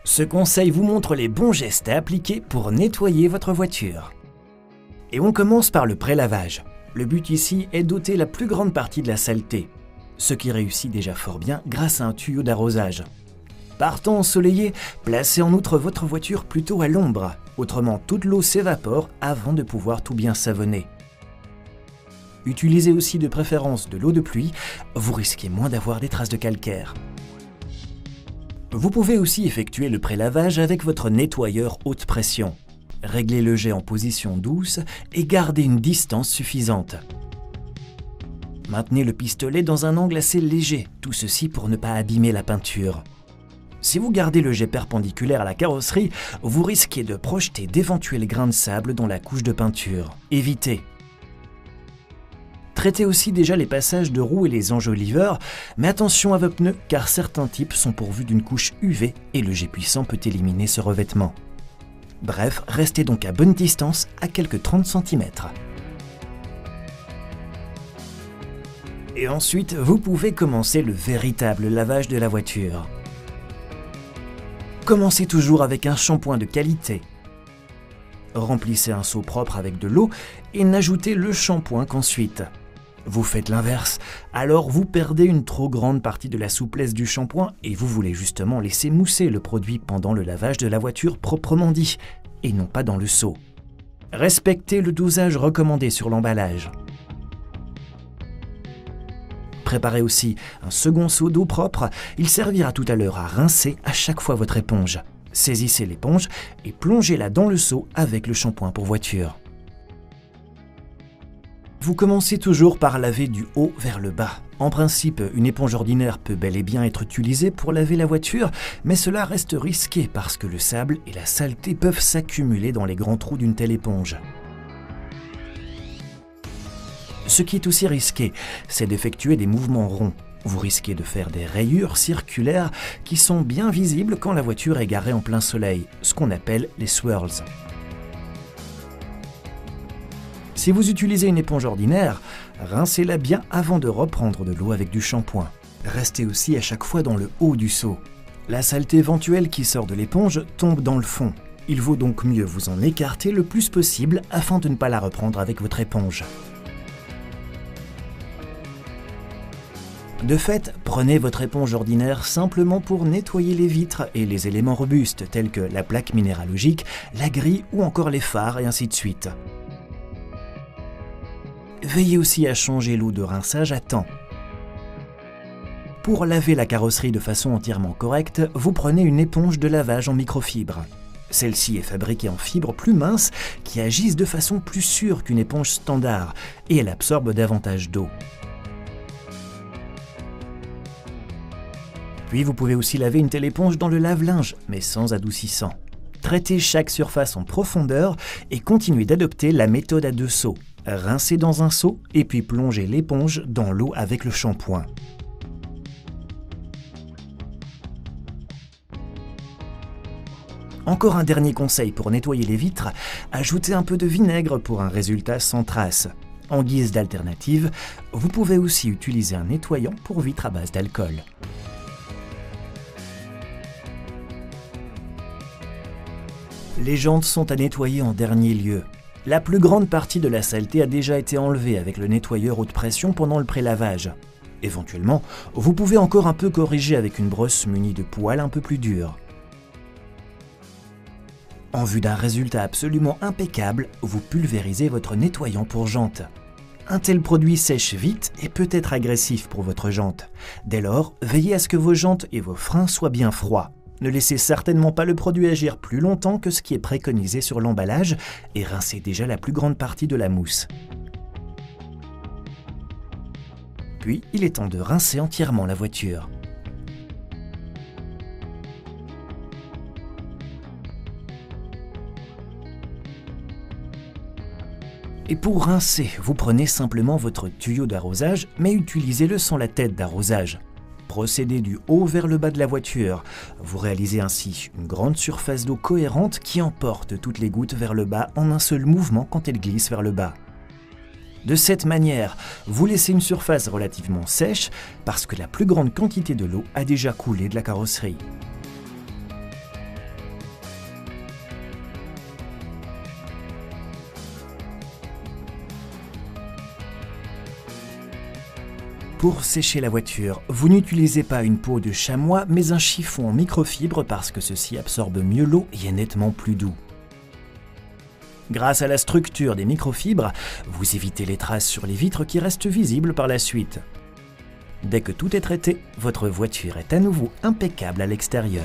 Ce conseil vous montre les bons gestes à appliquer pour nettoyer votre voiture. Et on commence par le pré-lavage. Le but ici est d'ôter la plus grande partie de la saleté, ce qui réussit déjà fort bien grâce à un tuyau d'arrosage. Par temps ensoleillé, placez en outre votre voiture plutôt à l'ombre, autrement toute l'eau s'évapore avant de pouvoir tout bien savonner. Utilisez aussi de préférence de l'eau de pluie, vous risquez moins d'avoir des traces de calcaire. Vous pouvez aussi effectuer le pré-lavage avec votre nettoyeur haute pression. Réglez le jet en position douce et gardez une distance suffisante. Maintenez le pistolet dans un angle assez léger, tout ceci pour ne pas abîmer la peinture. Si vous gardez le jet perpendiculaire à la carrosserie, vous risquez de projeter d'éventuels grains de sable dans la couche de peinture. Évitez. Traitez aussi déjà les passages de roues et les enjoliveurs, mais attention à vos pneus car certains types sont pourvus d'une couche UV et le jet puissant peut éliminer ce revêtement. Bref, restez donc à bonne distance, à quelques 30 cm. Et ensuite, vous pouvez commencer le véritable lavage de la voiture. Commencez toujours avec un shampoing de qualité. Remplissez un seau propre avec de l'eau et n'ajoutez le shampoing qu'ensuite. Vous faites l'inverse, alors vous perdez une trop grande partie de la souplesse du shampoing et vous voulez justement laisser mousser le produit pendant le lavage de la voiture proprement dit, et non pas dans le seau. Respectez le dosage recommandé sur l'emballage. Préparez aussi un second seau d'eau propre, il servira tout à l'heure à rincer à chaque fois votre éponge. Saisissez l'éponge et plongez-la dans le seau avec le shampoing pour voiture. Vous commencez toujours par laver du haut vers le bas. En principe, une éponge ordinaire peut bel et bien être utilisée pour laver la voiture, mais cela reste risqué parce que le sable et la saleté peuvent s'accumuler dans les grands trous d'une telle éponge. Ce qui est aussi risqué, c'est d'effectuer des mouvements ronds. Vous risquez de faire des rayures circulaires qui sont bien visibles quand la voiture est garée en plein soleil, ce qu'on appelle les swirls. Si vous utilisez une éponge ordinaire, rincez-la bien avant de reprendre de l'eau avec du shampoing. Restez aussi à chaque fois dans le haut du seau. La saleté éventuelle qui sort de l'éponge tombe dans le fond. Il vaut donc mieux vous en écarter le plus possible afin de ne pas la reprendre avec votre éponge. De fait, prenez votre éponge ordinaire simplement pour nettoyer les vitres et les éléments robustes tels que la plaque minéralogique, la grille ou encore les phares et ainsi de suite. Veillez aussi à changer l'eau de rinçage à temps. Pour laver la carrosserie de façon entièrement correcte, vous prenez une éponge de lavage en microfibre. Celle-ci est fabriquée en fibres plus minces qui agissent de façon plus sûre qu'une éponge standard et elle absorbe davantage d'eau. Puis vous pouvez aussi laver une telle éponge dans le lave-linge, mais sans adoucissant. Traitez chaque surface en profondeur et continuez d'adopter la méthode à 2 seaux. Rincez dans un seau et puis plongez l'éponge dans l'eau avec le shampoing. Encore un dernier conseil pour nettoyer les vitres, ajoutez un peu de vinaigre pour un résultat sans trace. En guise d'alternative, vous pouvez aussi utiliser un nettoyant pour vitres à base d'alcool. Les jantes sont à nettoyer en dernier lieu. La plus grande partie de la saleté a déjà été enlevée avec le nettoyeur haute pression pendant le pré-lavage. Éventuellement, vous pouvez encore un peu corriger avec une brosse munie de poils un peu plus durs. En vue d'un résultat absolument impeccable, vous pulvérisez votre nettoyant pour jantes. Un tel produit sèche vite et peut être agressif pour votre jante. Dès lors, veillez à ce que vos jantes et vos freins soient bien froids. Ne laissez certainement pas le produit agir plus longtemps que ce qui est préconisé sur l'emballage et rincez déjà la plus grande partie de la mousse. Puis, il est temps de rincer entièrement la voiture. Et pour rincer, vous prenez simplement votre tuyau d'arrosage, mais utilisez-le sans la tête d'arrosage. Procédez du haut vers le bas de la voiture. Vous réalisez ainsi une grande surface d'eau cohérente qui emporte toutes les gouttes vers le bas en un seul mouvement quand elles glissent vers le bas. De cette manière, vous laissez une surface relativement sèche parce que la plus grande quantité de l'eau a déjà coulé de la carrosserie. Pour sécher la voiture, vous n'utilisez pas une peau de chamois, mais un chiffon en microfibre parce que ceci absorbe mieux l'eau et est nettement plus doux. Grâce à la structure des microfibres, vous évitez les traces sur les vitres qui restent visibles par la suite. Dès que tout est traité, votre voiture est à nouveau impeccable à l'extérieur.